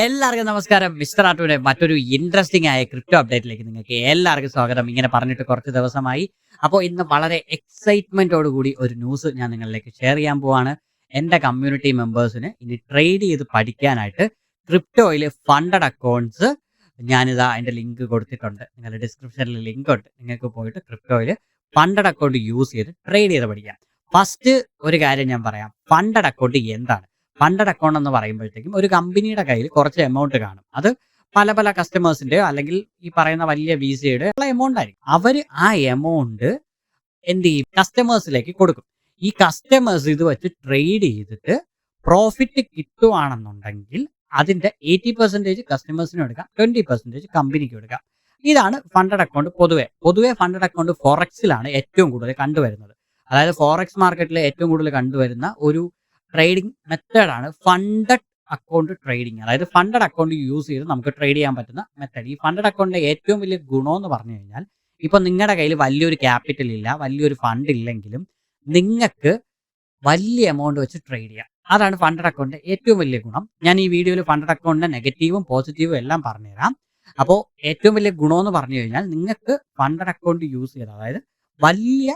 എല്ലാവർക്കും നമസ്കാരം. മിസ്റ്റർ ആർട്ടുവിന്റെ മറ്റൊരു ഇൻട്രസ്റ്റിംഗ് ആയ ക്രിപ്റ്റോ അപ്ഡേറ്റിലേക്ക് നിങ്ങൾക്ക് എല്ലാവർക്കും സ്വാഗതം. ഇങ്ങനെ പറഞ്ഞിട്ട് കുറച്ച് ദിവസമായി. അപ്പോൾ ഇന്ന് വളരെ എക്സൈറ്റ്മെന്റോട് കൂടി ഒരു ന്യൂസ് ഞാൻ നിങ്ങളിലേക്ക് ഷെയർ ചെയ്യാൻ പോവാണ്. എൻ്റെ കമ്മ്യൂണിറ്റി മെമ്പേഴ്സിന് ഇനി ട്രേഡ് ചെയ്ത് പഠിക്കാനായിട്ട് ക്രിപ്റ്റോയിൽ ഫണ്ടഡ് അക്കൗണ്ട്സ് ഞാനിതാ അതിൻ്റെ ലിങ്ക് കൊടുത്തിട്ടുണ്ട്. നിങ്ങളുടെ ഡിസ്ക്രിപ്ഷനിൽ ലിങ്ക് ഉണ്ട്. നിങ്ങൾക്ക് പോയിട്ട് ക്രിപ്റ്റോയിൽ ഫണ്ടഡ് അക്കൗണ്ട് യൂസ് ചെയ്ത് ട്രേഡ് ചെയ്ത് പഠിക്കാം. ഫസ്റ്റ് ഒരു കാര്യം ഞാൻ പറയാം. ഫണ്ടഡ് അക്കൗണ്ട് എന്താണ്? ഫണ്ടഡ് അക്കൗണ്ട് എന്ന് പറയുമ്പോഴത്തേക്കും ഒരു കമ്പനിയുടെ കയ്യിൽ കുറച്ച് എമൗണ്ട് കാണും. അത് പല പല കസ്റ്റമേഴ്സിന്റെയോ അല്ലെങ്കിൽ ഈ പറയുന്ന വലിയ വിസയുടെ ഉള്ള എമൗണ്ട് ആയിരിക്കും. അവർ ആ എമൗണ്ട് എന്ത് ചെയ്യും? കസ്റ്റമേഴ്സിലേക്ക് കൊടുക്കും. ഈ കസ്റ്റമേഴ്സ് ഇത് വെച്ച് ട്രേഡ് ചെയ്തിട്ട് പ്രോഫിറ്റ് കിട്ടുവാണെന്നുണ്ടെങ്കിൽ അതിന്റെ 80% കസ്റ്റമേഴ്സിനും എടുക്കാം, 20% കമ്പനിക്കും എടുക്കാം. ഇതാണ് ഫണ്ടഡ് അക്കൗണ്ട്. പൊതുവെ ഫണ്ടഡ് അക്കൗണ്ട് ഫോറക്സിലാണ് ഏറ്റവും കൂടുതൽ കണ്ടുവരുന്നത്. അതായത് ഫോറക്സ് മാർക്കറ്റിൽ ഏറ്റവും കൂടുതൽ കണ്ടുവരുന്ന ഒരു ട്രേഡിംഗ് മെത്തേഡാണ് ഫണ്ടഡ് അക്കൗണ്ട് ട്രേഡിംഗ്. അതായത് ഫണ്ടഡ് അക്കൗണ്ട് യൂസ് ചെയ്ത് നമുക്ക് ട്രേഡ് ചെയ്യാൻ പറ്റുന്ന മെത്തേഡ്. ഈ ഫണ്ടഡ് അക്കൗണ്ടിന്റെ ഏറ്റവും വലിയ ഗുണമെന്ന് പറഞ്ഞു കഴിഞ്ഞാൽ, ഇപ്പൊ നിങ്ങളുടെ കയ്യിൽ വലിയൊരു ക്യാപിറ്റൽ ഇല്ല, വലിയൊരു ഫണ്ട് ഇല്ലെങ്കിലും നിങ്ങൾക്ക് വലിയ എമൗണ്ട് വെച്ച് ട്രേഡ് ചെയ്യാം. അതാണ് ഫണ്ടഡ് അക്കൗണ്ടിന്റെ ഏറ്റവും വലിയ ഗുണം. ഞാൻ ഈ വീഡിയോയിൽ ഫണ്ടഡ് അക്കൗണ്ടിന്റെ നെഗറ്റീവും പോസിറ്റീവും എല്ലാം പറഞ്ഞുതരാം. അപ്പോൾ ഏറ്റവും വലിയ ഗുണമെന്ന് പറഞ്ഞു കഴിഞ്ഞാൽ, നിങ്ങൾക്ക് ഫണ്ടഡ് അക്കൗണ്ട് യൂസ് ചെയ്ത് അതായത് വലിയ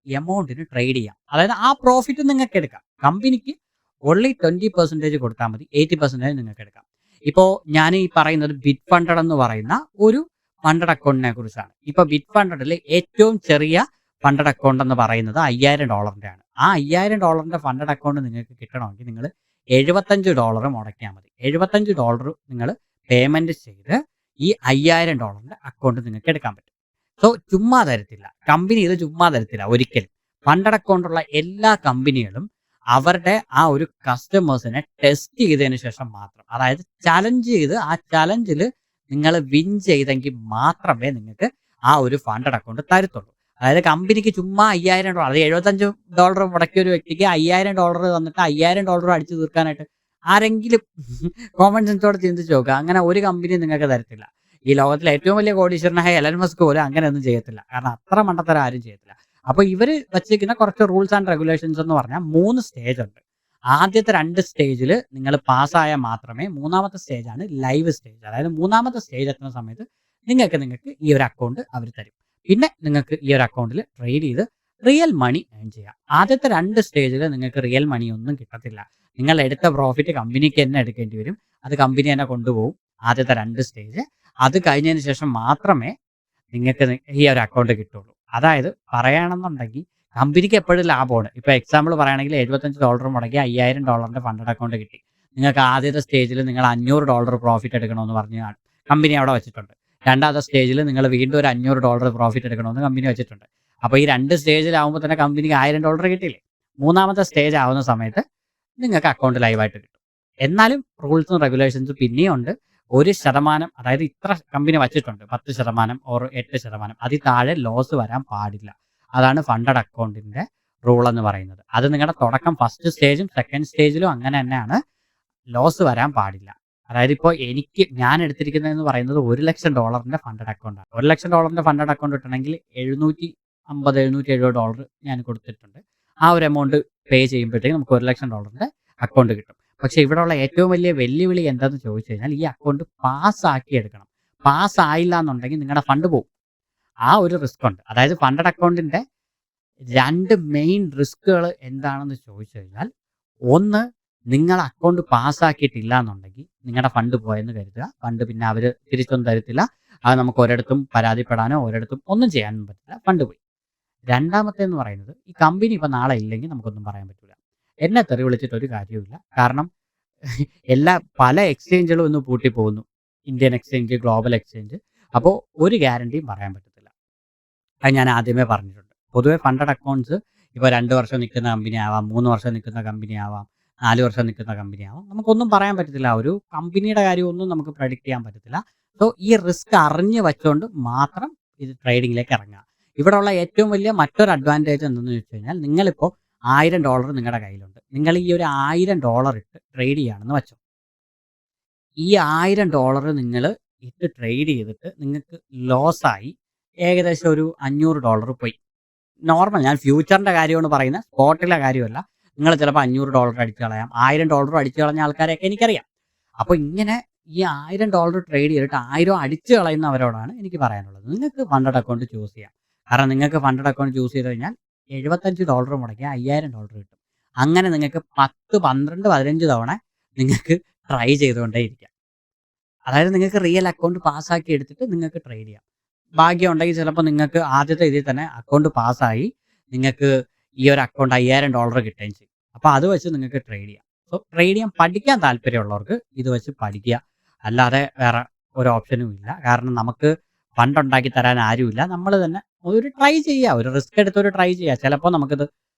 എമൗണ്ടിന് ട്രേഡ് ചെയ്യാം. അതായത് ആ പ്രോഫിറ്റ് നിങ്ങൾക്ക് എടുക്കാം. കമ്പനിക്ക് ഓൺലി 20% കൊടുത്താൽ മതി, 80% നിങ്ങൾക്ക് എടുക്കാം. ഇപ്പോൾ ഞാൻ ഈ പറയുന്നത് ബിറ്റ് ഫണ്ടഡ് എന്ന് പറയുന്ന ഒരു ഫണ്ടഡ് അക്കൗണ്ടിനെ കുറിച്ചാണ്. ഇപ്പോൾ ബിറ്റ് ഫണ്ടഡിൽ ഏറ്റവും ചെറിയ ഫണ്ടഡ് അക്കൗണ്ട് എന്ന് പറയുന്നത് $5000 ആണ്. ആ $5000 ഫണ്ടഡ് അക്കൗണ്ട് നിങ്ങൾക്ക് കിട്ടണമെങ്കിൽ നിങ്ങൾ $75 മുടക്കിയാൽ മതി. $75 നിങ്ങൾ പേയ്മെന്റ് ചെയ്ത് ഈ $5000 അക്കൗണ്ട് നിങ്ങൾക്ക് എടുക്കാൻ പറ്റും. സോ ചുമ്മാ തരത്തില്ല, കമ്പനി ഇത് ചുമ്മാ തരത്തില്ല ഒരിക്കലും. ഫണ്ടഡ് അക്കൗണ്ടുള്ള എല്ലാ കമ്പനികളും അവരുടെ ആ ഒരു കസ്റ്റമേഴ്സിനെ ടെസ്റ്റ് ചെയ്തതിന് ശേഷം മാത്രം, അതായത് ചലഞ്ച് ചെയ്ത് ആ ചലഞ്ചിൽ നിങ്ങൾ വിൻ ചെയ്തെങ്കിൽ മാത്രമേ നിങ്ങൾക്ക് ആ ഒരു ഫണ്ടഡ് അക്കൗണ്ട് തരത്തുള്ളൂ. അതായത് കമ്പനിക്ക് ചുമ്മാ $5000, അത് $75 മുടക്കിയ ഒരു വ്യക്തിക്ക് $5000 തന്നിട്ട് $5000 അടിച്ചു തീർക്കാനായിട്ട് ആരെങ്കിലും കോമൺ സെൻസോടെ ചിന്തിച്ച് നോക്കുക. അങ്ങനെ ഒരു കമ്പനി നിങ്ങൾക്ക് തരത്തില്ല. ഈ ലോകത്തിലെ ഏറ്റവും വലിയ കോടീശ്വരനായ എലൻ മസ്ക് പോലും അങ്ങനെയൊന്നും ചെയ്യത്തില്ല. കാരണം അത്ര മണ്ടത്തരം ആരും ചെയ്യത്തില്ല. അപ്പോൾ ഇവർ വച്ചിരിക്കുന്ന കുറച്ച് റൂൾസ് ആൻഡ് റെഗുലേഷൻസ് എന്ന് പറഞ്ഞാൽ 3 സ്റ്റേജ് ഉണ്ട്. ആദ്യത്തെ 2 സ്റ്റേജിൽ നിങ്ങൾ പാസ്സായാൽ മാത്രമേ മൂന്നാമത്തെ സ്റ്റേജാണ് ലൈവ് സ്റ്റേജ്. അതായത് മൂന്നാമത്തെ സ്റ്റേജ് എത്തുന്ന സമയത്ത് നിങ്ങൾക്ക് ഈ ഒരു അക്കൗണ്ട് അവർ തരും. പിന്നെ നിങ്ങൾക്ക് ഈ ഒരു അക്കൗണ്ടിൽ ട്രേഡ് ചെയ്ത് റിയൽ മണി ഏൺ ചെയ്യാം. ആദ്യത്തെ 2 സ്റ്റേജിൽ നിങ്ങൾക്ക് റിയൽ മണി ഒന്നും കിട്ടത്തില്ല. നിങ്ങൾ എടുത്ത പ്രോഫിറ്റ് കമ്പനിക്ക് തന്നെ എടുക്കേണ്ടി വരും. അത് കമ്പനി തന്നെ കൊണ്ടുപോകും ആദ്യത്തെ 2 സ്റ്റേജ്. അത് കഴിഞ്ഞതിന് ശേഷം മാത്രമേ നിങ്ങൾക്ക് ഈ ഒരു അക്കൗണ്ട് കിട്ടുള്ളൂ. അതായത് പറയുകയാണെന്നുണ്ടെങ്കിൽ കമ്പനിക്ക് എപ്പോഴും ലാഭമാണ്. ഇപ്പോൾ എക്സാമ്പിൾ പറയുകയാണെങ്കിൽ $75 മുടക്കി $5000 ഫണ്ടഡ് അക്കൗണ്ട് കിട്ടി. നിങ്ങൾക്ക് ആദ്യത്തെ സ്റ്റേജിൽ നിങ്ങൾ $500 പ്രോഫിറ്റ് എടുക്കണമെന്ന് പറഞ്ഞ് കമ്പനി അവിടെ വെച്ചിട്ടുണ്ട്. രണ്ടാമത്തെ സ്റ്റേജിൽ നിങ്ങൾ വീണ്ടും ഒരു $500 പ്രോഫിറ്റ് എടുക്കണമെന്ന് കമ്പനി വെച്ചിട്ടുണ്ട്. അപ്പോൾ ഈ 2 സ്റ്റേജിലാവുമ്പോൾ തന്നെ കമ്പനിക്ക് $1000 കിട്ടിയില്ലേ? മൂന്നാമത്തെ സ്റ്റേജ് ആവുന്ന സമയത്ത് നിങ്ങൾക്ക് അക്കൗണ്ട് ലൈവായിട്ട് കിട്ടും. എന്നാലും റൂൾസും റെഗുലേഷൻസും പിന്നെയും ഉണ്ട്. 1%, അതായത് ഇത്ര കമ്പനി വച്ചിട്ടുണ്ട്, 10% ഓർ 8%, അതിൽ താഴെ ലോസ് വരാൻ പാടില്ല. അതാണ് ഫണ്ടഡ് അക്കൗണ്ടിന്റെ റൂൾ എന്ന് പറയുന്നത്. അത് നിങ്ങളുടെ തുടക്കം ഫസ്റ്റ് സ്റ്റേജും സെക്കൻഡ് സ്റ്റേജിലും അങ്ങനെ തന്നെയാണ്. ലോസ് വരാൻ പാടില്ല. അതായത് ഇപ്പോൾ ഞാൻ എടുത്തിരിക്കുന്നതെന്ന് പറയുന്നത് $1,00,000 ഫണ്ടഡ് അക്കൗണ്ടാണ്. $1,00,000 ഫണ്ടഡ് അക്കൗണ്ട് കിട്ടണമെങ്കിൽ $750-770 ഞാൻ കൊടുത്തിട്ടുണ്ട്. ആ ഒരു എമൗണ്ട് പേ ചെയ്യുമ്പോഴത്തേക്കും നമുക്ക് $1,00,000 അക്കൗണ്ട് കിട്ടും. പക്ഷെ ഇവിടെയുള്ള ഏറ്റവും വലിയ വെല്ലുവിളി എന്താണെന്ന് ചോദിച്ചു കഴിഞ്ഞാൽ, ഈ അക്കൗണ്ട് പാസ്സാക്കി എടുക്കണം. പാസ്സായില്ല എന്നുണ്ടെങ്കിൽ നിങ്ങളുടെ ഫണ്ട് പോകും. ആ ഒരു റിസ്ക് ഉണ്ട്. അതായത് ഫണ്ടഡ് അക്കൗണ്ടിന്റെ 2 മെയിൻ റിസ്കുകൾ എന്താണെന്ന് ചോദിച്ചു കഴിഞ്ഞാൽ, ഒന്ന്, നിങ്ങൾ അക്കൗണ്ട് പാസ്സാക്കിയിട്ടില്ല എന്നുണ്ടെങ്കിൽ നിങ്ങളുടെ ഫണ്ട് പോയെന്ന് കരുതുക. ഫണ്ട് പിന്നെ അവർ തിരിച്ചൊന്നും തരത്തില്ല. അത് നമുക്ക് ഒരിടത്തും പരാതിപ്പെടാനോ ഒരിടത്തും ഒന്നും ചെയ്യാനും പറ്റില്ല. ഫണ്ട് പോയി. രണ്ടാമത്തെ എന്ന് പറയുന്നത്, ഈ കമ്പനി ഇപ്പം നാളെ ഇല്ലെങ്കിൽ നമുക്കൊന്നും പറയാൻ പറ്റില്ല. എന്നെ തെറി വിളിച്ചിട്ട് ഒരു കാര്യവുമില്ല. കാരണം പല എക്സ്ചേഞ്ചുകളും ഇന്ന് പൂട്ടിപ്പോകുന്നു. Indian exchange, global exchange. അപ്പോൾ ഒരു ഗ്യാരണ്ടിയും പറയാൻ പറ്റത്തില്ല. അത് ഞാൻ ആദ്യമേ പറഞ്ഞിട്ടുണ്ട്. പൊതുവെ ഫണ്ടഡ് അക്കൗണ്ട്സ് ഇപ്പോൾ 2 വർഷം നിൽക്കുന്ന കമ്പനി ആവാം, 3 വർഷം നിൽക്കുന്ന കമ്പനി ആവാം, 4 വർഷം നിൽക്കുന്ന കമ്പനി ആവാം. നമുക്കൊന്നും പറയാൻ പറ്റത്തില്ല. ഒരു കമ്പനിയുടെ കാര്യമൊന്നും നമുക്ക് പ്രഡിക്റ്റ് ചെയ്യാൻ പറ്റത്തില്ല. സോ ഈ റിസ്ക് അറിഞ്ഞ് വെച്ചുകൊണ്ട് മാത്രം ഇത് ട്രേഡിങ്ങിലേക്ക് ഇറങ്ങുക. ഇവിടെയുള്ള ഏറ്റവും വലിയ മറ്റൊരു അഡ്വാൻറ്റേജ് എന്തെന്ന് വെച്ച് കഴിഞ്ഞാൽ, നിങ്ങളിപ്പോൾ $1000 നിങ്ങളുടെ കയ്യിലുണ്ട്. നിങ്ങൾ ഈ ഒരു $1000 ഇട്ട് ട്രേഡ് ചെയ്യുകയാണെന്ന് വെച്ചോ. ഈ $1000 നിങ്ങൾ ഇട്ട് ട്രേഡ് ചെയ്തിട്ട് നിങ്ങൾക്ക് ലോസായി ഏകദേശം ഒരു $500 പോയി. നോർമൽ, ഞാൻ ഫ്യൂച്ചറിന്റെ കാര്യമാണ് പറയുന്നത്, സ്പോട്ടിലെ കാര്യമല്ല. നിങ്ങൾ ചിലപ്പോൾ $500 അടിച്ചു കളയാം, $1000 അടിച്ചു കളഞ്ഞ ആൾക്കാരെയൊക്കെ എനിക്കറിയാം. അപ്പോൾ ഇങ്ങനെ ഈ $1000 ട്രേഡ് ചെയ്തിട്ട് 1000 അടിച്ച് കളയുന്നവരോടാണ് എനിക്ക് പറയാനുള്ളത്. നിങ്ങൾക്ക് ഫണ്ടഡ് അക്കൗണ്ട് ചൂസ് ചെയ്യാം. കാരണം നിങ്ങൾക്ക് ഫണ്ടഡ് അക്കൗണ്ട് ചൂസ് ചെയ്ത് കഴിഞ്ഞാൽ $75 മുടക്കിയാൽ $5000 കിട്ടും. അങ്ങനെ നിങ്ങൾക്ക് 10, 12, 15 തവണ നിങ്ങൾക്ക് ട്രൈ ചെയ്തുകൊണ്ടേ ഇരിക്കാം. അതായത് നിങ്ങൾക്ക് റിയൽ അക്കൗണ്ട് പാസ്സാക്കി എടുത്തിട്ട് നിങ്ങൾക്ക് ട്രേഡ് ചെയ്യാം. ഭാഗ്യം ഉണ്ടെങ്കിൽ ചിലപ്പോൾ നിങ്ങൾക്ക് ആദ്യത്തെ ഇതിൽ തന്നെ അക്കൗണ്ട് പാസ്സായി നിങ്ങൾക്ക് ഈ ഒരു അക്കൗണ്ട് $5000 കിട്ടുകയും ചെയ്യും. അപ്പോൾ അത് വെച്ച് നിങ്ങൾക്ക് ട്രേഡ് ചെയ്യാം. സോ ട്രേഡ് ചെയ്യാൻ പഠിക്കാൻ താല്പര്യമുള്ളവർക്ക് ഇത് വെച്ച് പഠിക്കുക. അല്ലാതെ വേറെ ഒരു ഓപ്ഷനും ഇല്ല. കാരണം നമുക്ക് ഫണ്ട് ഉണ്ടാക്കി തരാൻ ആരുമില്ല. നമ്മൾ തന്നെ ഒരു ട്രൈ ചെയ്യുക. ഒരു റിസ്ക് എടുത്ത് ഒരു ട്രൈ ചെയ്യുക. ചിലപ്പോൾ നമുക്കിത്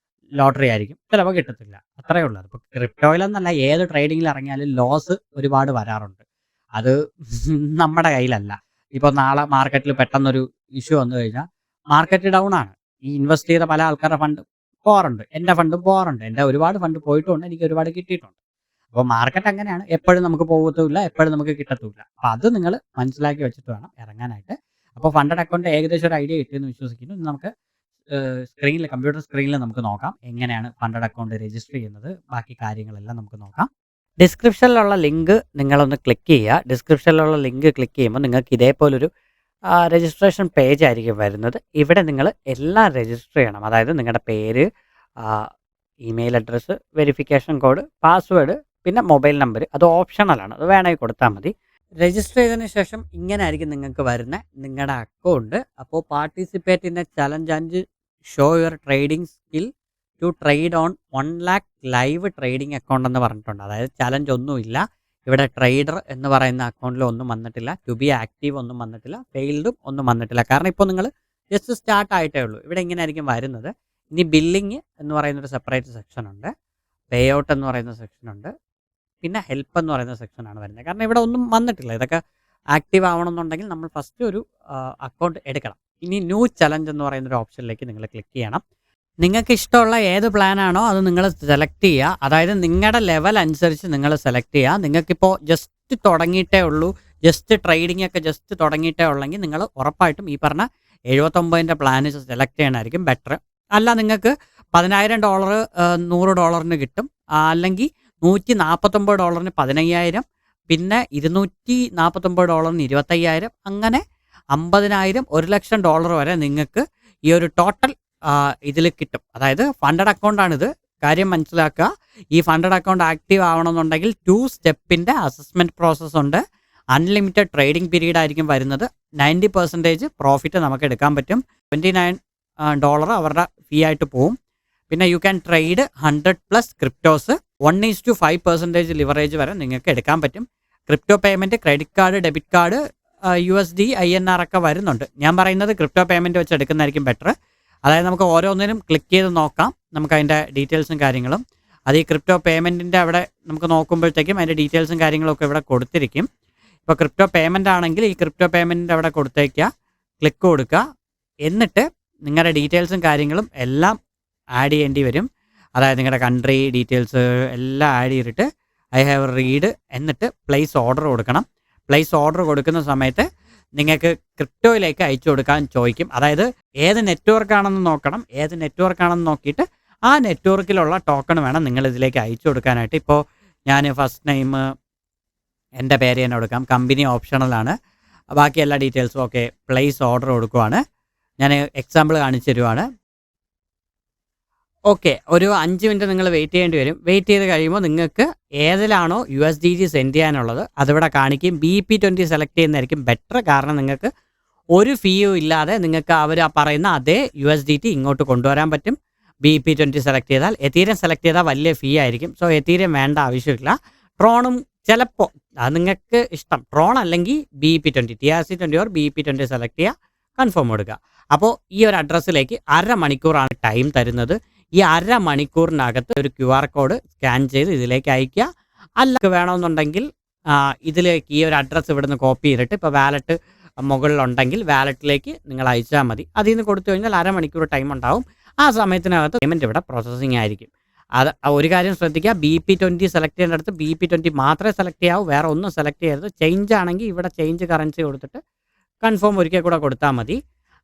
ലോട്ടറി ആയിരിക്കും. ചിലപ്പോൾ കിട്ടത്തില്ല. അത്രയേ ഉള്ളൂ. അതിപ്പോൾ ക്രിപ്റ്റോയിലെന്നല്ല ഏത് ട്രേഡിങ്ങിൽ ഇറങ്ങിയാലും ലോസ് ഒരുപാട് വരാറുണ്ട്. അത് നമ്മുടെ കയ്യിലല്ല. ഇപ്പോൾ നാളെ മാർക്കറ്റിൽ പെട്ടെന്നൊരു ഇഷ്യൂ വന്നു കഴിഞ്ഞാൽ മാർക്കറ്റ് ഡൗൺ ആണ്. ഈ ഇൻവെസ്റ്റ് ചെയ്ത പല ആൾക്കാരുടെ ഫണ്ട് പോകാറുണ്ട്. എൻ്റെ ഫണ്ടും പോകാറുണ്ട്. എൻ്റെ ഒരുപാട് ഫണ്ട് പോയിട്ടുമുണ്ട്. എനിക്ക് ഒരുപാട് കിട്ടിയിട്ടുണ്ട്. അപ്പോൾ മാർക്കറ്റ് അങ്ങനെയാണ്. എപ്പോഴും നമുക്ക് പോകത്തുമില്ല. എപ്പോഴും നമുക്ക് കിട്ടത്തുമില്ല. അപ്പോൾ അത് നിങ്ങൾ മനസ്സിലാക്കി വെച്ചിട്ട് വേണം ഇറങ്ങാനായിട്ട്. അപ്പോൾ ഫണ്ടഡ് അക്കൗണ്ട് ഏകദേശം ഒരു ഐഡിയ കിട്ടിയെന്ന് വിശ്വസിക്കുന്നു. ഇനി നമുക്ക് സ്ക്രീനിൽ കമ്പ്യൂട്ടർ സ്ക്രീനിൽ നമുക്ക് നോക്കാം എങ്ങനെയാണ് ഫണ്ടഡ് അക്കൗണ്ട് രജിസ്റ്റർ ചെയ്യുന്നത്. ബാക്കി കാര്യങ്ങളെല്ലാം നമുക്ക് നോക്കാം. ഡിസ്ക്രിപ്ഷനിലുള്ള ലിങ്ക് നിങ്ങളൊന്ന് ക്ലിക്ക് ചെയ്യുക. ഡിസ്ക്രിപ്ഷനിലുള്ള ലിങ്ക് ക്ലിക്ക് ചെയ്യുമ്പോൾ നിങ്ങൾക്ക് ഇതേപോലൊരു രജിസ്ട്രേഷൻ പേജ് ആയിരിക്കും വരുന്നത്. ഇവിടെ നിങ്ങൾ എല്ലാം രജിസ്റ്റർ ചെയ്യണം. അതായത് നിങ്ങളുടെ പേര്, email address, verification code, password, പിന്നെ മൊബൈൽ നമ്പർ. അത് ഓപ്ഷണലാണ്. അത് വേണമെങ്കിൽ കൊടുത്താൽ മതി. രജിസ്റ്റർ ചെയ്തതിന് ശേഷം ഇങ്ങനെ ആയിരിക്കും നിങ്ങൾക്ക് വരുന്ന നിങ്ങളുടെ അക്കൗണ്ട്. അപ്പോൾ participate in a challenge and show your trading skill to trade on 1 lakh live trading account എന്ന് പറഞ്ഞിട്ടുണ്ട്. അതായത് ചലഞ്ച് ഒന്നുമില്ല. ഇവിടെ ട്രേഡർ എന്ന് പറയുന്ന അക്കൗണ്ടിൽ ഒന്നും വന്നിട്ടില്ല. ടു ബി ആക്റ്റീവ് ഒന്നും വന്നിട്ടില്ല. ഫെയിൽഡും ഒന്നും വന്നിട്ടില്ല. കാരണം ഇപ്പോൾ നിങ്ങൾ ജസ്റ്റ് സ്റ്റാർട്ട് ആയിട്ടേ ഉള്ളൂ. ഇവിടെ ഇങ്ങനെ ആയിരിക്കും വരുന്നത്. ഇനി ബില്ലിങ് എന്ന് പറയുന്നൊരു സെപ്പറേറ്റ് സെക്ഷൻ ഉണ്ട്. പേ ഔട്ട് എന്ന് പറയുന്ന സെക്ഷൻ ഉണ്ട്. പിന്നെ ഹെൽപ്പ് എന്ന് പറയുന്ന സെക്ഷനാണ് വരുന്നത്. കാരണം ഇവിടെ ഒന്നും വന്നിട്ടില്ല. ഇതൊക്കെ ആക്റ്റീവ് ആവണമെന്നുണ്ടെങ്കിൽ നമ്മൾ ഫസ്റ്റ് ഒരു അക്കൗണ്ട് എടുക്കണം. ഇനി ന്യൂ ചലഞ്ച് എന്ന് പറയുന്നൊരു ഓപ്ഷനിലേക്ക് നിങ്ങൾ ക്ലിക്ക് ചെയ്യണം. നിങ്ങൾക്ക് ഇഷ്ടമുള്ള ഏത് പ്ലാനാണോ അത് നിങ്ങൾ സെലക്ട് ചെയ്യുക. അതായത് നിങ്ങളുടെ ലെവൽ അനുസരിച്ച് നിങ്ങൾ സെലക്ട് ചെയ്യുക. നിങ്ങൾക്കിപ്പോൾ ജസ്റ്റ് തുടങ്ങിയിട്ടേ ഉള്ളൂ, ജസ്റ്റ് ട്രേഡിംഗ് ഒക്കെ ജസ്റ്റ് തുടങ്ങിയിട്ടേ ഉള്ളെങ്കിൽ നിങ്ങൾ ഉറപ്പായിട്ടും ഈ പറഞ്ഞ 79ൻ്റെ പ്ലാൻ സെലക്ട് ചെയ്യണമായിരിക്കും ബെറ്റർ. അല്ല നിങ്ങൾക്ക് $10,000 $100 കിട്ടും. അല്ലെങ്കിൽ $149 $15,000, പിന്നെ $249 $25,000, അങ്ങനെ $50,000 $1,00,000 വരെ നിങ്ങൾക്ക് ഈ ഒരു ടോട്ടൽ ഇതിൽ കിട്ടും. അതായത് ഫണ്ടഡ് അക്കൗണ്ടാണിത്. കാര്യം മനസ്സിലാക്കുക. ഈ ഫണ്ടഡ് അക്കൗണ്ട് ആക്റ്റീവ് ആവണമെന്നുണ്ടെങ്കിൽ 2 സ്റ്റെപ്പിൻ്റെ അസസ്മെൻറ്റ് പ്രോസസ്സ് ഉണ്ട്. അൺലിമിറ്റഡ് ട്രേഡിംഗ് പീരീഡ് ആയിരിക്കും വരുന്നത്. 90% പ്രോഫിറ്റ് നമുക്ക് എടുക്കാൻ പറ്റും. $29 അവരുടെ ഫീ ആയിട്ട് പോവും. പിന്നെ you can trade 100+ cryptos. 1:5% leverage വരെ നിങ്ങൾക്ക് എടുക്കാൻ പറ്റും. Crypto payment, credit card, debit card, USD, INR ഒക്കെ വരുന്നുണ്ട്. ഞാൻ പറയുന്നത് ക്രിപ്റ്റോ പേയ്മെൻറ്റ് വെച്ച് എടുക്കുന്നതായിരിക്കും ബെറ്റർ. അതായത് നമുക്ക് ഓരോന്നിനും ക്ലിക്ക് ചെയ്ത് നോക്കാം. നമുക്ക് അതിൻ്റെ ഡീറ്റെയിൽസും കാര്യങ്ങളും. അത് ഈ ക്രിപ്റ്റോ പേയ്മെൻറ്റിൻ്റെ അവിടെ നമുക്ക് നോക്കുമ്പോഴത്തേക്കും അതിൻ്റെ ഡീറ്റെയിൽസും കാര്യങ്ങളൊക്കെ ഇവിടെ കൊടുത്തിരിക്കും. ഇപ്പോൾ ക്രിപ്റ്റോ പേയ്മെൻ്റ് ആണെങ്കിൽ ഈ ക്രിപ്റ്റോ പേയ്മെൻറ്റിൻ്റെ അവിടെ കൊടുത്തേക്കുക, ക്ലിക്ക് കൊടുക്കുക. എന്നിട്ട് നിങ്ങളുടെ ഡീറ്റെയിൽസും കാര്യങ്ങളും എല്ലാം ആഡ് ചെയ്യേണ്ടി വരും. അതായത് നിങ്ങളുടെ കൺട്രി ഡീറ്റെയിൽസ് എല്ലാം ആഡ് ചെയ്തിട്ട് ഐ ഹാവ് റീഡ് എന്നിട്ട് പ്ലേസ് ഓർഡർ കൊടുക്കണം. പ്ലേസ് ഓർഡർ കൊടുക്കുന്ന സമയത്ത് നിങ്ങൾക്ക് ക്രിപ്റ്റോയിലേക്ക് അയച്ചു കൊടുക്കാൻ ചോദിക്കും. അതായത് ഏത് നെറ്റ്വർക്കാണെന്ന് നോക്കണം. ഏത് നെറ്റ്വർക്കാണെന്ന് നോക്കിയിട്ട് ആ നെറ്റ്വർക്കിലുള്ള ടോക്കൺ വേണം നിങ്ങൾ ഇതിലേക്ക് അയച്ചു കൊടുക്കാനായിട്ട്. ഇപ്പോൾ ഞാൻ ഫസ്റ്റ് നെയിം എൻ്റെ പേര് തന്നെ കൊടുക്കാം. കമ്പനി ഓപ്ഷണലാണ്. ബാക്കി എല്ലാ ഡീറ്റെയിൽസും ഓക്കെ. പ്ലേസ് ഓർഡർ കൊടുക്കുവാണ്. ഞാൻ എക്സാമ്പിൾ കാണിച്ചു തരുവാണ്. ഓക്കെ, ഒരു 5 മിനിറ്റ് നിങ്ങൾ വെയിറ്റ് ചെയ്യേണ്ടി വരും. വെയിറ്റ് ചെയ്ത് കഴിയുമ്പോൾ നിങ്ങൾക്ക് ഏതിലാണോ USDT സെൻഡ് ചെയ്യാനുള്ളത് അതിവിടെ കാണിക്കും. BP20 സെലക്ട് ചെയ്യുന്നതായിരിക്കും ബെറ്റർ. കാരണം നിങ്ങൾക്ക് ഒരു ഫീയും ഇല്ലാതെ നിങ്ങൾക്ക് അവർ പറയുന്ന അതേ USDT ഇങ്ങോട്ട് കൊണ്ടുവരാൻ പറ്റും. BP20 സെലക്ട് ചെയ്താൽ. എതീരിയം സെലക്ട് ചെയ്താൽ വലിയ ഫീ ആയിരിക്കും. സോ എതീരിയം വേണ്ട ആവശ്യമില്ല. ട്രോണും ചിലപ്പോൾ അത് നിങ്ങൾക്ക് ഇഷ്ടം. ട്രോൺ അല്ലെങ്കിൽ BP20, TRC20 or BP20 select ചെയ്യുക, കൺഫേം കൊടുക്കുക. അപ്പോൾ ഈ ഒരു അഡ്രസ്സിലേക്ക് 1/2 മണിക്കൂറാണ് ടൈം തരുന്നത്. ഈ 1/2 മണിക്കൂറിനകത്ത് ഒരു QR കോഡ് സ്കാൻ ചെയ്ത് ഇതിലേക്ക് അയക്കുക. അല്ല വേണമെന്നുണ്ടെങ്കിൽ ഇതിലേക്ക് ഈ ഒരു അഡ്രസ്സ് ഇവിടുന്ന് കോപ്പി ചെയ്തിട്ട് ഇപ്പോൾ വാലറ്റ് മുകളിലുണ്ടെങ്കിൽ വാലറ്റിലേക്ക് നിങ്ങൾ അയച്ചാൽ മതി. അതിൽ നിന്ന് കൊടുത്തു കഴിഞ്ഞാൽ 1/2 മണിക്കൂർ ടൈം ഉണ്ടാവും. ആ സമയത്തിനകത്ത് പേയ്മെൻറ്റ് ഇവിടെ പ്രോസസ്സിങ് ആയിരിക്കും. അത് ഒരു കാര്യം ശ്രദ്ധിക്കുക. BP20 സെലക്ട് ചെയ്യേണ്ടടുത്ത് BP20 മാത്രമേ സെലക്ട് ചെയ്യാവൂ. വേറെ ഒന്നും സെലക്ട് ചെയ്യരുത്. ചേഞ്ച് ആണെങ്കിൽ ഇവിടെ ചേഞ്ച് കറൻസി കൊടുത്തിട്ട് കൺഫേം ഒരിക്കൽ കൂടെ കൊടുത്താൽ മതി.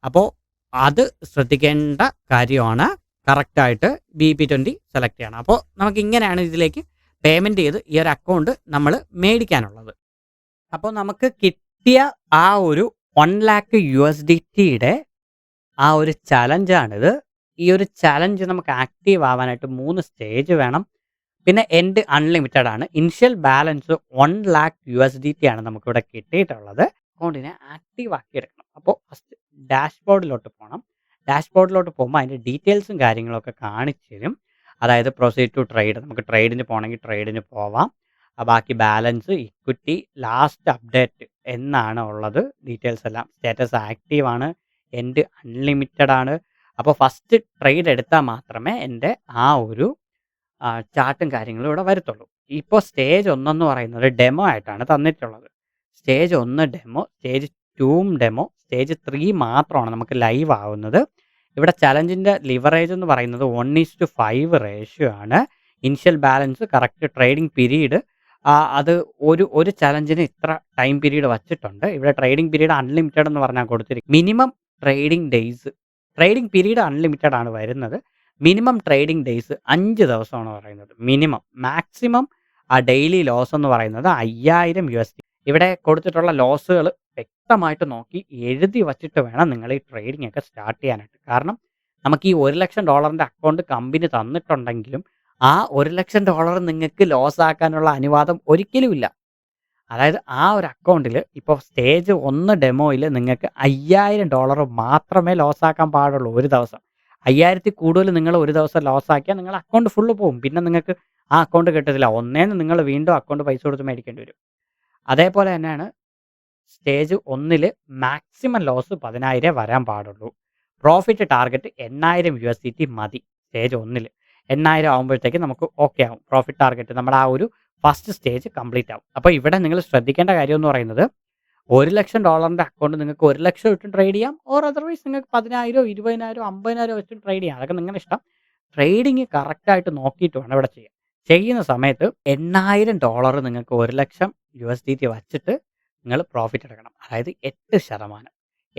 അപ്പോൾ അത് ശ്രദ്ധിക്കേണ്ട കാര്യമാണ്. കറക്റ്റായിട്ട് BP20 സെലക്ട് ചെയ്യണം. അപ്പോൾ നമുക്ക് ഇങ്ങനെയാണ് ഇതിലേക്ക് പേയ്മെൻറ്റ് ചെയ്ത് ഈ ഒരു അക്കൗണ്ട് നമ്മൾ മേടിക്കാനുള്ളത്. അപ്പോൾ നമുക്ക് കിട്ടിയ ആ ഒരു 1,00,000 USDTയുടെ ആ ഒരു ചലഞ്ചാണിത്. ഈ ഒരു ചലഞ്ച് നമുക്ക് ആക്റ്റീവ് ആവാനായിട്ട് 3 സ്റ്റേജ് വേണം. പിന്നെ എൻഡ് അൺലിമിറ്റഡ് ആണ്. ഇനിഷ്യൽ ബാലൻസ് 1,00,000 USDT ആണ് നമുക്കിവിടെ കിട്ടിയിട്ടുള്ളത്. അക്കൗണ്ടിനെ ആക്റ്റീവ് ആക്കി എടുക്കണം. അപ്പോൾ ഫസ്റ്റ് ഡാഷ്ബോർഡിലോട്ട് പോണം. ഡാഷ്ബോർഡിലോട്ട് പോകുമ്പോൾ അതിൻ്റെ ഡീറ്റെയിൽസും കാര്യങ്ങളൊക്കെ കാണിച്ചു തരും. അതായത് പ്രൊസീഡ് ടു ട്രേഡ്, നമുക്ക് ട്രേഡിന് പോകണമെങ്കിൽ ട്രേഡിന് പോവാം. ബാക്കി ബാലൻസ്, ഇക്വിറ്റി, ലാസ്റ്റ് അപ്ഡേറ്റ് എന്നാണ് ഉള്ളത്. ഡീറ്റെയിൽസ് എല്ലാം സ്റ്റാറ്റസ് ആക്റ്റീവ് ആണ്, എൻഡ് അൺലിമിറ്റഡ് ആണ്. അപ്പോൾ ഫസ്റ്റ് ട്രേഡ് എടുത്താൽ മാത്രമേ എൻ്റെ ആ ഒരു ചാർട്ടും കാര്യങ്ങളും ഇവിടെ വരത്തുള്ളൂ. ഇപ്പോൾ സ്റ്റേജ് 1 എന്ന് പറയുന്നത് ഡെമോ ആയിട്ടാണ് തന്നിട്ടുള്ളത്. Stage 1 demo, stage 2 demo, stage 3 മാത്രമാണ് നമുക്ക് ലൈവ് ആവുന്നത്. ഇവിടെ ചലഞ്ചിൻ്റെ ലിവറേജ് എന്ന് പറയുന്നത് 1:5 റേഷ്യോ ആണ്. Initial balance, correct trading period, അത് ഒരു ചലഞ്ചിന് ഇത്ര ടൈം പീരീഡ് വച്ചിട്ടുണ്ട്. ഇവിടെ ട്രേഡിംഗ് പീരീഡ് അൺലിമിറ്റഡ് എന്ന് പറഞ്ഞാൽ കൊടുത്തിരിക്കും. Minimum trading days, trading period unlimited ആണ് വരുന്നത്. മിനിമം ട്രേഡിംഗ് ഡേയ്സ് 5 ദിവസമാണ് പറയുന്നത് മിനിമം. മാക്സിമം ഡെയിലി ലോസ് എന്ന് പറയുന്നത് 5,000 USD. ഇവിടെ കൊടുത്തിട്ടുള്ള ലോസുകൾ വ്യക്തമായിട്ട് നോക്കി എഴുതി വച്ചിട്ട് വേണം നിങ്ങൾ ഈ ട്രേഡിംഗ് ഒക്കെ സ്റ്റാർട്ട് ചെയ്യാനായിട്ട്. കാരണം നമുക്ക് ഈ $1,00,000 അക്കൗണ്ട് കമ്പനി തന്നിട്ടുണ്ടെങ്കിലും ആ $1,00,000 നിങ്ങൾക്ക് ലോസ് ആക്കാനുള്ള അനുവാദം ഒരിക്കലും ഇല്ല. അതായത് ആ ഒരു അക്കൗണ്ടിൽ ഇപ്പോൾ സ്റ്റേജ് 1 ഡെമോയിൽ നിങ്ങൾക്ക് $5,000 മാത്രമേ ലോസ് ആക്കാൻ പാടുള്ളൂ ഒരു ദിവസം. 5,000 കൂടുതൽ നിങ്ങൾ ഒരു ദിവസം ലോസ് ആക്കിയാൽ നിങ്ങളുടെ അക്കൗണ്ട് ഫുള്ള് പോകും. പിന്നെ നിങ്ങൾക്ക് ആ അക്കൗണ്ട് കിട്ടത്തില്ല. ഒന്നേന്ന് നിങ്ങൾ വീണ്ടും അക്കൗണ്ട് പൈസ കൊടുത്ത് മേടിക്കേണ്ടി വരും. അതേപോലെ തന്നെയാണ് സ്റ്റേജ് 1 മാക്സിമം ലോസ് 10,000 വരാൻ പാടുള്ളൂ. പ്രോഫിറ്റ് ടാർഗറ്റ് 8,000 USDT മതി. സ്റ്റേജ് 1 8,000 ആകുമ്പോഴത്തേക്ക് നമുക്ക് ഓക്കെ ആവും. പ്രോഫിറ്റ് ടാർഗറ്റ് നമ്മുടെ ആ ഒരു ഫസ്റ്റ് സ്റ്റേജ് കംപ്ലീറ്റ് ആവും. അപ്പോൾ ഇവിടെ നിങ്ങൾ ശ്രദ്ധിക്കേണ്ട കാര്യം എന്ന് പറയുന്നത് $1,00,000 അക്കൗണ്ട് നിങ്ങൾക്ക് 1,00,000 ഇട്ട് ട്രേഡ് ചെയ്യാം. ഓർ അതർവൈസ് നിങ്ങൾക്ക് 10,000, 20,000, 50,000 വെച്ച് ട്രേഡ് ചെയ്യാം. അതൊക്കെ നിങ്ങളുടെ ഇഷ്ടം. ട്രേഡിങ് കറക്റ്റായിട്ട് നോക്കിയിട്ട് വേണം ഇവിടെ ചെയ്യാൻ. ചെയ്യുന്ന സമയത്ത് $8,000 നിങ്ങൾക്ക് 1,00,000 USDT വച്ചിട്ട് നിങ്ങൾ പ്രോഫിറ്റ് എടുക്കണം. അതായത് 8%.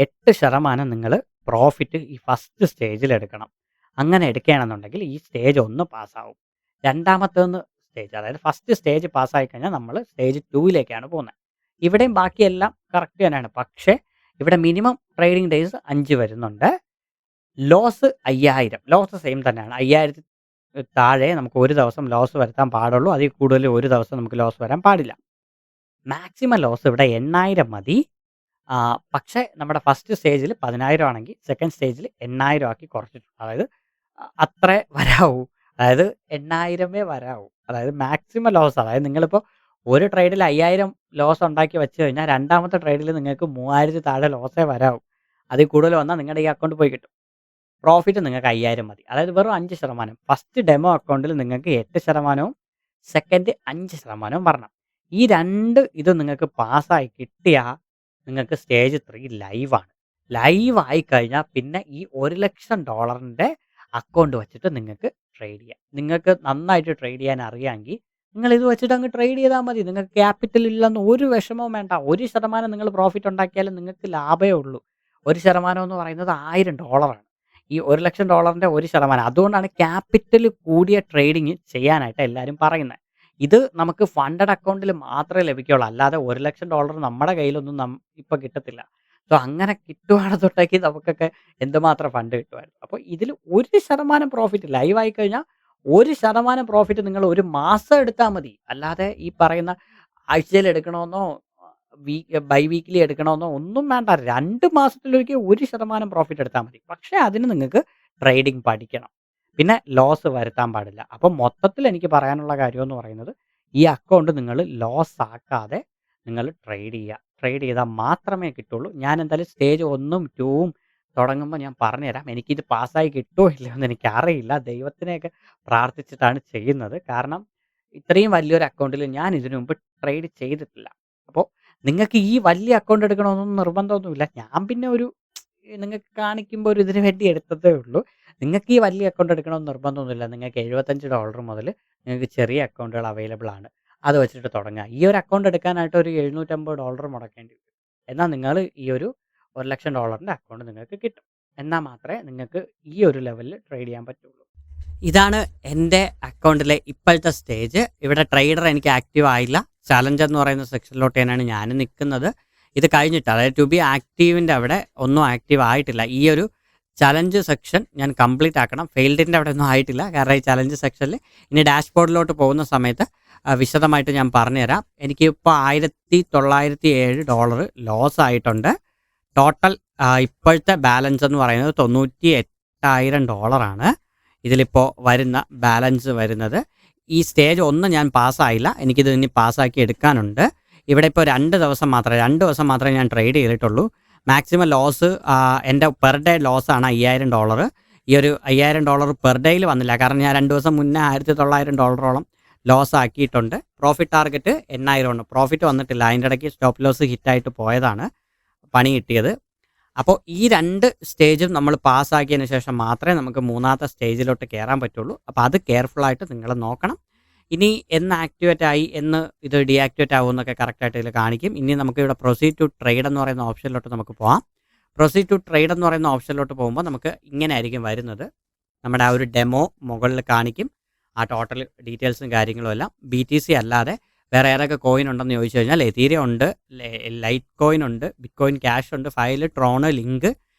8% നിങ്ങൾ പ്രോഫിറ്റ് ഈ ഫസ്റ്റ് സ്റ്റേജിൽ എടുക്കണം. അങ്ങനെ എടുക്കുകയാണെന്നുണ്ടെങ്കിൽ ഈ സ്റ്റേജ് 1 പാസ്സാവും. രണ്ടാമത്തേന്ന് സ്റ്റേജ്, അതായത് ഫസ്റ്റ് സ്റ്റേജ് പാസ്സായി കഴിഞ്ഞാൽ നമ്മൾ സ്റ്റേജ് 2ലേക്കാണ് പോകുന്നത്. ഇവിടെയും ബാക്കിയെല്ലാം കറക്റ്റ് തന്നെയാണ്. പക്ഷേ ഇവിടെ മിനിമം ട്രേഡിംഗ് ഡേയ്സ് 5 വരുന്നുണ്ട്. ലോസ് 5,000. ലോസ് സെയിം തന്നെയാണ്. 5,000 താഴെ നമുക്ക് ഒരു ദിവസം ലോസ് വരുത്താൻ പാടുള്ളൂ. അതിൽ കൂടുതൽ ഒരു ദിവസം നമുക്ക് ലോസ് വരാൻ പാടില്ല. മാക്സിമം ലോസ് ഇവിടെ 8,000 മതി. പക്ഷേ നമ്മുടെ ഫസ്റ്റ് സ്റ്റേജിൽ 10,000 ആണെങ്കിൽ സെക്കൻഡ് സ്റ്റേജിൽ 8,000 ആക്കി കുറച്ചിട്ടുണ്ട്. അതായത് അത്രേ വരാവൂ. അതായത് 8,000 വരാവൂ. അതായത് മാക്സിമം ലോസ്. അതായത് നിങ്ങളിപ്പോൾ ഒരു ട്രേഡിൽ 5,000 ലോസ് ഉണ്ടാക്കി വെച്ച് കഴിഞ്ഞാൽ രണ്ടാമത്തെ ട്രേഡിൽ നിങ്ങൾക്ക് 3,000 താഴെ ലോസേ വരാവൂ. അതിൽ കൂടുതൽ വന്നാൽ നിങ്ങളുടെ ഈ അക്കൗണ്ട് പോയി കിട്ടും. പ്രോഫിറ്റ് നിങ്ങൾക്ക് 5,000 മതി. അതായത് വെറും 5%. ഫസ്റ്റ് ഡെമോ അക്കൗണ്ടിൽ നിങ്ങൾക്ക് 8%, സെക്കൻഡ് 5% വരണം. ഈ ഇത് നിങ്ങൾക്ക് പാസ്സായി കിട്ടിയാൽ നിങ്ങൾക്ക് സ്റ്റേജ് 3 ലൈവാണ്. ലൈവ് ആയിക്കഴിഞ്ഞാൽ പിന്നെ ഈ $1,00,000 അക്കൗണ്ട് വെച്ചിട്ട് നിങ്ങൾക്ക് ട്രേഡ് ചെയ്യാം. നിങ്ങൾക്ക് നന്നായിട്ട് ട്രേഡ് ചെയ്യാൻ അറിയാമെങ്കിൽ നിങ്ങൾ ഇത് വെച്ചിട്ട് അങ്ങ് ട്രേഡ് ചെയ്താൽ മതി. നിങ്ങൾക്ക് ക്യാപിറ്റൽ ഇല്ലെന്ന് ഒരു വിഷമവും വേണ്ട. 1% നിങ്ങൾ പ്രോഫിറ്റ് ഉണ്ടാക്കിയാലും നിങ്ങൾക്ക് ലാഭമേ ഉള്ളൂ. 1% എന്ന് പറയുന്നത് $1,000 ആണ്. ഈ $1,00,000 1%. അതുകൊണ്ടാണ് ക്യാപിറ്റൽ കൂടിയ ട്രേഡിങ് ചെയ്യാനായിട്ട് എല്ലാവരും പറയുന്നത്. ഇത് നമുക്ക് ഫണ്ടഡ് അക്കൗണ്ടിൽ മാത്രമേ ലഭിക്കുകയുള്ളൂ. അല്ലാതെ $1,00,000 നമ്മുടെ കയ്യിലൊന്നും ഇപ്പോൾ കിട്ടത്തില്ല. സോ അങ്ങനെ കിട്ടുവാണ് തൊട്ടേക്ക് നമുക്കൊക്കെ എന്തുമാത്രം ഫണ്ട് കിട്ടുമായിരുന്നു. അപ്പോൾ ഇതിൽ 1% പ്രോഫിറ്റ് ലൈവ് ആയി കഴിഞ്ഞാൽ 1% പ്രോഫിറ്റ് നിങ്ങൾ ഒരു മാസം എടുത്താൽ മതി. അല്ലാതെ ഈ പറയുന്ന ആഴ്ചയിൽ എടുക്കണമെന്നോ ബൈ വീക്കിലി എടുക്കണമെന്നോ ഒന്നും വേണ്ട. 2 മാസത്തിലൊരിക്കൽ 1% പ്രോഫിറ്റ് എടുത്താൽ മതി. പക്ഷേ അതിന് നിങ്ങൾക്ക് ട്രേഡിംഗ് പഠിക്കണം. പിന്നെ ലോസ് വരുത്താൻ പാടില്ല. അപ്പം മൊത്തത്തിൽ എനിക്ക് പറയാനുള്ള കാര്യം എന്ന് പറയുന്നത് ഈ അക്കൗണ്ട് നിങ്ങൾ ലോസ് ആക്കാതെ നിങ്ങൾ ട്രേഡ് ചെയ്യുക. ട്രേഡ് ചെയ്താൽ മാത്രമേ കിട്ടുള്ളൂ. ഞാൻ എന്തായാലും സ്റ്റേജ് 1ഉം 2ഉം തുടങ്ങുമ്പോൾ ഞാൻ പറഞ്ഞുതരാം. എനിക്കിത് പാസ്സായി കിട്ടുമോ ഇല്ലയോ എന്ന് എനിക്കറിയില്ല. ദൈവത്തിനെയൊക്കെ പ്രാർത്ഥിച്ചിട്ടാണ് ചെയ്യുന്നത്. കാരണം ഇത്രയും വലിയൊരു അക്കൗണ്ടിൽ ഞാൻ ഇതിനു മുമ്പ് ട്രേഡ് ചെയ്തിട്ടില്ല. അപ്പോൾ നിങ്ങൾക്ക് ഈ വലിയ അക്കൗണ്ട് എടുക്കണമെന്നൊന്നും നിർബന്ധമൊന്നുമില്ല. ഞാൻ പിന്നെ നിങ്ങൾക്ക് കാണിക്കുമ്പോൾ ഒരു ഇതിന് വേണ്ടി എടുത്തതേ ഉള്ളൂ. നിങ്ങൾക്ക് ഈ വലിയ അക്കൗണ്ട് എടുക്കണമെന്ന് നിർബന്ധമൊന്നുമില്ല. നിങ്ങൾക്ക് $75 മുതൽ നിങ്ങൾക്ക് ചെറിയ അക്കൗണ്ടുകൾ അവൈലബിൾ ആണ്. അത് വെച്ചിട്ട് തുടങ്ങുക. ഈ ഒരു അക്കൗണ്ട് എടുക്കാനായിട്ട് ഒരു $750 മുടക്കേണ്ടി വരും. എന്നാൽ നിങ്ങൾ ഈ ഒരു $1,00,000 അക്കൗണ്ട് നിങ്ങൾക്ക് കിട്ടും. എന്നാൽ മാത്രമേ നിങ്ങൾക്ക് ഈ ഒരു ലെവലിൽ ട്രേഡ് ചെയ്യാൻ പറ്റുള്ളൂ. ഇതാണ് എൻ്റെ അക്കൗണ്ടിലെ ഇപ്പോഴത്തെ സ്റ്റേജ്. ഇവിടെ ട്രേഡർ എനിക്ക് ആക്റ്റീവ് ആയില്ല. ചലഞ്ച് എന്ന് പറയുന്ന സെക്ഷനിലോട്ട് തന്നെയാണ് ഞാൻ നിൽക്കുന്നത്. ഇത് കഴിഞ്ഞിട്ട് അതായത് ടു ബി ആക്റ്റീവിൻ്റെ അവിടെ ഒന്നും ആക്റ്റീവ് ആയിട്ടില്ല. ഈ ഒരു ചലഞ്ച് സെക്ഷൻ ഞാൻ കംപ്ലീറ്റ് ആക്കണം. ഫെയിൽഡിൻ്റെ അവിടെ ഒന്നും ആയിട്ടില്ല. കാരണം ഈ ചലഞ്ച് സെക്ഷനിൽ ഇനി ഡാഷ്ബോർഡിലോട്ട് പോകുന്ന സമയത്ത് വിശദമായിട്ട് ഞാൻ പറഞ്ഞുതരാം. എനിക്കിപ്പോൾ $1907 ലോസ് ആയിട്ടുണ്ട്. ടോട്ടൽ ഇപ്പോഴത്തെ ബാലൻസ് എന്ന് പറയുന്നത് $98,000 ഇതിലിപ്പോൾ വരുന്ന ബാലൻസ് വരുന്നത്. ഈ സ്റ്റേജ് 1 ഞാൻ പാസ്സായില്ല. എനിക്കിത് ഇനി പാസ്സാക്കി എടുക്കാനുണ്ട്. ഇവിടെ ഇപ്പോൾ 2 ദിവസം മാത്രമേ ഞാൻ ട്രേഡ് ചെയ്തിട്ടുള്ളൂ. മാക്സിമം ലോസ് എൻ്റെ പെർ ഡേ ലോസാണ് $5,000. ഈ ഒരു $5,000 പെർ ഡേയിൽ വന്നില്ല. കാരണം ഞാൻ 2 ദിവസം മുന്നേ $1,900 ലോസ് ആക്കിയിട്ടുണ്ട്. പ്രോഫിറ്റ് ടാർഗറ്റ് 8,000 പ്രോഫിറ്റ് വന്നിട്ടില്ല. അതിൻ്റെ ഇടയ്ക്ക് സ്റ്റോപ്പ് ലോസ് ഹിറ്റായിട്ട് പോയതാണ് പണി കിട്ടിയത്. അപ്പോൾ ഈ 2 സ്റ്റേജും നമ്മൾ പാസ്സാക്കിയതിന് ശേഷം മാത്രമേ നമുക്ക് 3ാമത്തെ സ്റ്റേജിലോട്ട് കയറാൻ പറ്റുള്ളൂ. അപ്പോൾ അത് കെയർഫുള്ളായിട്ട് നിങ്ങൾ നോക്കണം. ഇനി എന്ന് ആക്ടിവേറ്റ് ആയി എന്ന് ഇത് ഡീആക്ടിവേറ്റ് ആകുമെന്നൊക്കെ കറക്റ്റായിട്ട് ഇതിൽ കാണിക്കും. ഇനി നമുക്ക് ഇവിടെ പ്രൊസീഡ് ടു ട്രേഡ് എന്ന് പറയുന്ന ഓപ്ഷനിലോട്ട് നമുക്ക് പോകാം. പ്രൊസീഡ് ടു ട്രേഡ് എന്ന് പറയുന്ന ഓപ്ഷനിലോട്ട് പോകുമ്പോൾ നമുക്ക് ഇങ്ങനെ ആയിരിക്കും വരുന്നത്. നമ്മുടെ ആ ഒരു ഡെമോ മുകളിൽ കാണിക്കും. ആ ടോട്ടൽ ഡീറ്റെയിൽസും കാര്യങ്ങളും എല്ലാം. BTC അല്ലാതെ വേറെ ഏതൊക്കെ കോയിൻ ഉണ്ടെന്ന് ചോദിച്ചു കഴിഞ്ഞാൽ എതീരിയം ഉണ്ട്, ലൈറ്റ് കോയിൻ ഉണ്ട്, ബിറ്റ്കോയിൻ ക്യാഷ് ഉണ്ട്, file, Tron, link,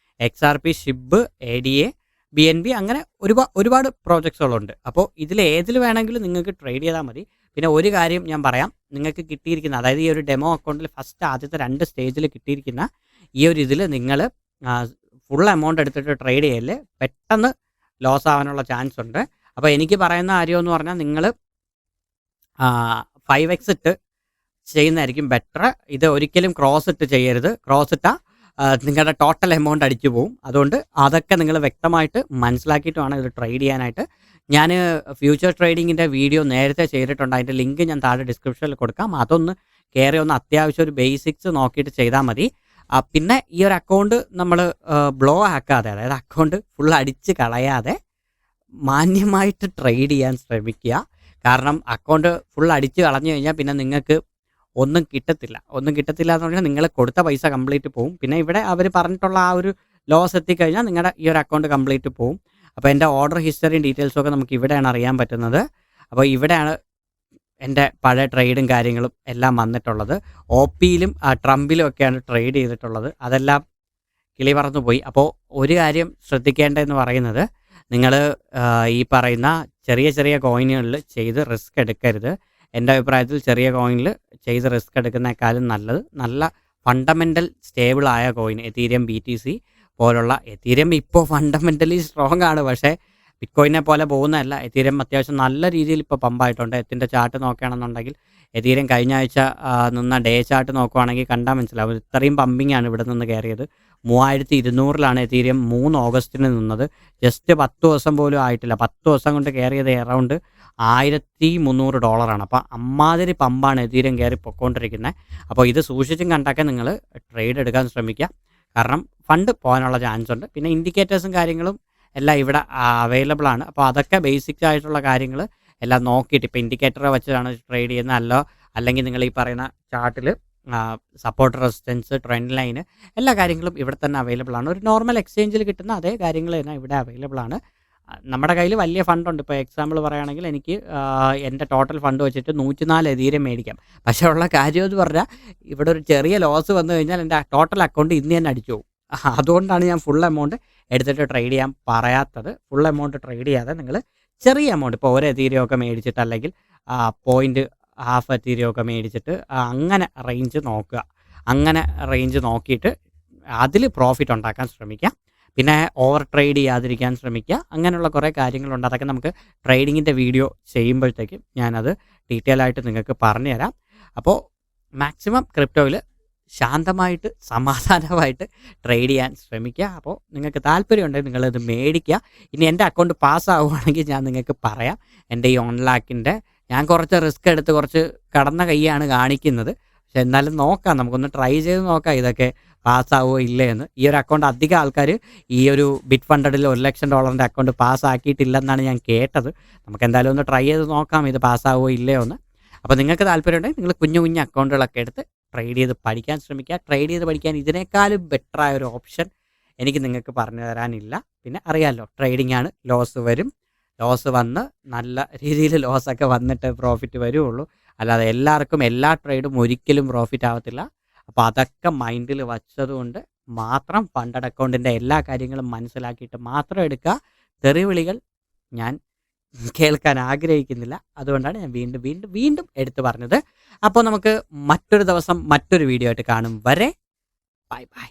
XRP, Chib, ADA, BNB അങ്ങനെ ഒരുപാട് പ്രോജക്ട്സുകളുണ്ട്. അപ്പോൾ ഇതിൽ ഏതിൽ വേണമെങ്കിലും നിങ്ങൾക്ക് ട്രേഡ് ചെയ്താൽ മതി. പിന്നെ ഒരു കാര്യം ഞാൻ പറയാം, നിങ്ങൾക്ക് കിട്ടിയിരിക്കുന്ന അതായത് ഈ ഒരു ഡെമോ അക്കൗണ്ടിൽ ഫസ്റ്റ് ആദ്യത്തെ 2 സ്റ്റേജിൽ കിട്ടിയിരിക്കുന്ന ഈ ഒരു ഇതിൽ നിങ്ങൾ ഫുൾ എമൗണ്ട് എടുത്തിട്ട് ട്രേഡ് ചെയ്യല് പെട്ടെന്ന് ലോസ് ആവാനുള്ള ചാൻസ് ഉണ്ട്. അപ്പോൾ എനിക്ക് പറയുന്ന കാര്യം എന്ന് പറഞ്ഞാൽ നിങ്ങൾ 5x ഇട്ട് ചെയ്യുന്നതായിരിക്കും ബെറ്റർ. ഇത് ഒരിക്കലും ക്രോസ് ഇട്ട് ചെയ്യരുത്. ക്രോസ് ഇട്ടാൽ നിങ്ങളുടെ ടോട്ടൽ എമൗണ്ട് അടിച്ചു പോകും. അതുകൊണ്ട് അതൊക്കെ നിങ്ങൾ വ്യക്തമായിട്ട് മനസ്സിലാക്കിയിട്ട് വേണം ഇത് ട്രേഡ് ചെയ്യാനായിട്ട്. ഞാൻ ഫ്യൂച്ചർ ട്രേഡിങ്ങിൻ്റെ വീഡിയോ നേരത്തെ ചെയ്തിട്ടുണ്ട്. അതിൻ്റെ ലിങ്ക് ഞാൻ താഴെ ഡിസ്ക്രിപ്ഷനിൽ കൊടുക്കാം. അതൊന്ന് കയറി ഒന്ന് അത്യാവശ്യം ഒരു ബേസിക്സ് നോക്കിയിട്ട് ചെയ്താൽ മതി. പിന്നെ ഈ ഒരു അക്കൗണ്ട് നമ്മൾ ബ്ലോ ആക്കാതെ, അതായത് അക്കൗണ്ട് ഫുൾ അടിച്ച് കളയാതെ മാന്യമായിട്ട് ട്രേഡ് ചെയ്യാൻ ശ്രമിക്കുക. കാരണം അക്കൗണ്ട് ഫുൾ അടിച്ച് കളഞ്ഞു കഴിഞ്ഞാൽ പിന്നെ നിങ്ങൾക്ക് ഒന്നും കിട്ടത്തില്ല എന്ന് പറഞ്ഞാൽ നിങ്ങൾ കൊടുത്ത പൈസ കംപ്ലീറ്റ് പോകും. പിന്നെ ഇവിടെ അവർ പറഞ്ഞിട്ടുള്ള ആ ഒരു ലോസ് എത്തിക്കഴിഞ്ഞാൽ നിങ്ങളുടെ ഈ ഒരു അക്കൗണ്ട് കംപ്ലീറ്റ് പോകും. അപ്പോൾ എൻ്റെ ഓർഡർ ഹിസ്റ്ററിയും ഡീറ്റെയിൽസും ഒക്കെ നമുക്ക് ഇവിടെയാണ് അറിയാൻ പറ്റുന്നത്. അപ്പോൾ ഇവിടെയാണ് എൻ്റെ പഴയ ട്രേഡും കാര്യങ്ങളും എല്ലാം വന്നിട്ടുള്ളത്. OPയിലും ട്രംപിലും ഒക്കെയാണ് ട്രേഡ് ചെയ്തിട്ടുള്ളത്. അതെല്ലാം കിളി പറന്നു പോയി. അപ്പോൾ ഒരു കാര്യം ശ്രദ്ധിക്കേണ്ടതെന്ന് പറയുന്നത്, നിങ്ങൾ ഈ പറയുന്ന ചെറിയ കോയിനുകളിൽ ചെയ്ത് റിസ്ക് എടുക്കരുത്. എൻ്റെ അഭിപ്രായത്തിൽ ചെറിയ കോയിനിൽ ചെയ്ത് റിസ്ക് എടുക്കുന്നേക്കാളും നല്ലത് നല്ല ഫണ്ടമെൻ്റൽ സ്റ്റേബിളായ കോയിൻ എതീരിയം, BTC പോലുള്ള. എതീരിയം ഇപ്പോൾ ഫണ്ടമെൻ്റലി സ്ട്രോങ് ആണ്, പക്ഷേ ബിറ്റ്കോയിനെ പോലെ പോകുന്നതല്ല. എതീരിയം അത്യാവശ്യം നല്ല രീതിയിൽ ഇപ്പോൾ പമ്പായിട്ടുണ്ട്. എത്തിൻ്റെ ചാർട്ട് നോക്കുകയാണെന്നുണ്ടെങ്കിൽ എതീരിയം കഴിഞ്ഞ ആഴ്ച നിന്ന ഡേ ചാർട്ട് നോക്കുവാണെങ്കിൽ കണ്ടാൽ മനസ്സിലാവും. ഇത്രയും പമ്പിങ് ആണ് ഇവിടെ നിന്ന് കയറിയത്. 3200 എതീരിയം 3 ഓഗസ്റ്റിന് നിന്നത്. ജസ്റ്റ് 10 ദിവസം പോലും ആയിട്ടില്ല. 10 ദിവസം കൊണ്ട് കയറിയത് അറൗണ്ട് $1,300. അപ്പോൾ അമ്മാതിരി പമ്പാണ് എതീരിയം കയറി പൊയ്ക്കൊണ്ടിരിക്കുന്നത്. അപ്പോൾ ഇത് സൂക്ഷിച്ചും കണ്ടൊക്കെ നിങ്ങൾ ട്രേഡ് എടുക്കാൻ ശ്രമിക്കുക. കാരണം ഫണ്ട് പോകാനുള്ള ചാൻസ് ഉണ്ട്. പിന്നെ ഇൻഡിക്കേറ്റേഴ്സും കാര്യങ്ങളും എല്ലാം ഇവിടെ അവൈലബിൾ ആണ്. അപ്പോൾ അതൊക്കെ ബേസിക് ആയിട്ടുള്ള കാര്യങ്ങൾ എല്ലാം നോക്കിയിട്ട്, ഇപ്പോൾ ഇൻഡിക്കേറ്റർ വെച്ചാണ് ട്രേഡ് ചെയ്യുന്നത് അല്ലെങ്കിൽ നിങ്ങൾ ഈ പറയുന്ന ചാർട്ടിൽ സപ്പോർട്ട്, റെസിസ്റ്റൻസ്, ട്രെൻഡ് ലൈന് എല്ലാ കാര്യങ്ങളും ഇവിടെ തന്നെ അവൈലബിൾ ആണ്. ഒരു നോർമൽ എക്സ്ചേഞ്ചിൽ കിട്ടുന്ന അതേ കാര്യങ്ങൾ തന്നെ ഇവിടെ അവൈലബിൾ ആണ്. നമ്മുടെ കയ്യിൽ വലിയ ഫണ്ടുണ്ട്. ഇപ്പോൾ എക്സാമ്പിൾ പറയുകയാണെങ്കിൽ എനിക്ക് എൻ്റെ ടോട്ടൽ ഫണ്ട് വെച്ചിട്ട് 104 എതീരിയം മേടിക്കാം. പക്ഷേ ഉള്ള കാര്യം എന്ന് പറഞ്ഞാൽ ഇവിടെ ഒരു ചെറിയ ലോസ് വന്നു കഴിഞ്ഞാൽ എൻ്റെ ടോട്ടൽ അക്കൗണ്ട് ഇന്ന് തന്നെ അടിച്ചു പോകും. അതുകൊണ്ടാണ് ഞാൻ ഫുൾ എമൗണ്ട് എടുത്തിട്ട് ട്രേഡ് ചെയ്യാൻ പറയാത്തത്. ഫുൾ എമൗണ്ട് ട്രേഡ് ചെയ്യാതെ നിങ്ങൾ ചെറിയ എമൗണ്ട്, ഇപ്പോൾ 1 എതീരിയമൊക്കെ മേടിച്ചിട്ട് അല്ലെങ്കിൽ 0.5 എതീരിയമൊക്കെ മേടിച്ചിട്ട് അങ്ങനെ റേഞ്ച് നോക്കിയിട്ട് അതിൽ പ്രോഫിറ്റ് ഉണ്ടാക്കാൻ ശ്രമിക്കുക. പിന്നെ ഓവർ ട്രേഡ് ചെയ്യാതിരിക്കാൻ ശ്രമിക്കുക. അങ്ങനെയുള്ള കുറേ കാര്യങ്ങളുണ്ട്. അതൊക്കെ നമുക്ക് ട്രേഡിങ്ങിൻ്റെ വീഡിയോ ചെയ്യുമ്പോഴത്തേക്കും ഞാനത് ഡീറ്റെയിൽ ആയിട്ട് നിങ്ങൾക്ക് പറഞ്ഞു തരാം. അപ്പോൾ മാക്സിമം ക്രിപ്റ്റോയിൽ ശാന്തമായിട്ട് സമാധാനമായിട്ട് ട്രേഡ് ചെയ്യാൻ ശ്രമിക്കുക. അപ്പോൾ നിങ്ങൾക്ക് താല്പര്യമുണ്ടെങ്കിൽ നിങ്ങളിത് മേടിക്കുക. ഇനി എൻ്റെ അക്കൗണ്ട് പാസ്സാവുകയാണെങ്കിൽ ഞാൻ നിങ്ങൾക്ക് പറയാം. എൻ്റെ ഈ 1 ലാഖിൻ്റെ ഞാൻ കുറച്ച് റിസ്ക് എടുത്ത് കുറച്ച് കടന്ന കൈയാണ് കാണിക്കുന്നത്. പക്ഷെ എന്നാലും നോക്കാം, നമുക്കൊന്ന് ട്രൈ ചെയ്ത് നോക്കാം ഇതൊക്കെ പാസ്സാവുമോ ഇല്ലേ എന്ന്. ഈ ഒരു അക്കൗണ്ട് അധികം ആൾക്കാർ ഈ ഒരു ബിറ്റ് ഫണ്ടഡിൽ $1,00,000 അക്കൗണ്ട് പാസ്സാക്കിയിട്ടില്ലെന്നാണ് ഞാൻ കേട്ടത്. നമുക്ക് എന്തായാലും ഒന്ന് ട്രൈ ചെയ്ത് നോക്കാം ഇത് പാസ്സാവുമോ ഇല്ലയോ എന്ന്. അപ്പോൾ നിങ്ങൾക്ക് താല്പര്യമുണ്ടെങ്കിൽ നിങ്ങൾ കുഞ്ഞു അക്കൗണ്ടുകളൊക്കെ എടുത്ത് ട്രേഡ് ചെയ്ത് പഠിക്കാൻ ശ്രമിക്കുക. ട്രേഡ് ചെയ്ത് പഠിക്കാൻ ഇതിനേക്കാളും ബെറ്ററായ ഒരു ഓപ്ഷൻ എനിക്ക് നിങ്ങൾക്ക് പറഞ്ഞു തരാനില്ല. പിന്നെ അറിയാമല്ലോ, ട്രേഡിംഗ് ആണ്, ലോസ് വരും. ലോസ് വന്ന് നല്ല രീതിയിൽ ലോസൊക്കെ വന്നിട്ട് പ്രോഫിറ്റ് വരുള്ളൂ. അല്ലാതെ എല്ലാവർക്കും എല്ലാ ട്രേഡും ഒരിക്കലും പ്രോഫിറ്റ് ആവത്തില്ല. അപ്പോൾ അതൊക്കെ മൈൻഡിൽ വച്ചതുകൊണ്ട് മാത്രം ഫണ്ടഡ് അക്കൗണ്ടിൻ്റെ എല്ലാ കാര്യങ്ങളും മനസ്സിലാക്കിയിട്ട് മാത്രം എടുക്കുക. തെറിവിളികൾ ഞാൻ കേൾക്കാൻ ആഗ്രഹിക്കുന്നില്ല. അതുകൊണ്ടാണ് ഞാൻ വീണ്ടും വീണ്ടും വീണ്ടും എടുത്തു പറഞ്ഞത്. അപ്പോൾ നമുക്ക് മറ്റൊരു ദിവസം മറ്റൊരു വീഡിയോ ആയിട്ട് കാണും വരെ ബൈ ബൈ.